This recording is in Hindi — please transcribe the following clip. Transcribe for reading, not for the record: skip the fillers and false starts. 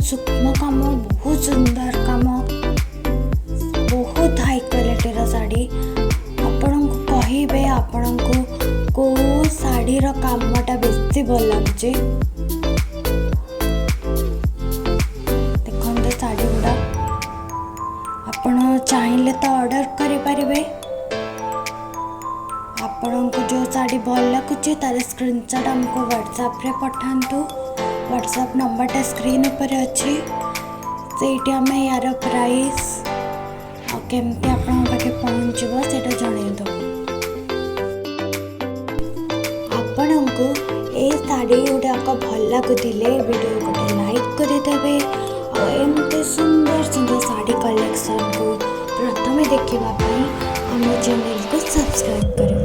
सूक्ष्म काम, बहुत सुंदर काम, बहुत हाई क्वालिटी साड़ी। आपण को कहिबे आपण को साड़ी रो कामटा बेसी भल लागुचे। देखते साड़ी गुड़ा आपण चाहिए तो ऑर्डर करि परिबे। आपण को जो साड़ी भल लगुचे तार स्क्रीनशॉट हमको व्हाट्सएप रे पठांतु। व्हाट्सएप नंबरटा स्क्रीन पर अच्छी से आम यार प्राइस केमती आपण पाखे पहुँचब से जनईद। आपण को ये साड़ी गुड़ाक भल लगुले वीडियो गोटे लाइक करदेवे। एमती सुंदर सुंदर साड़ी कलेक्शन को प्रथम देखा आम चैनल को सब्सक्राइब करें।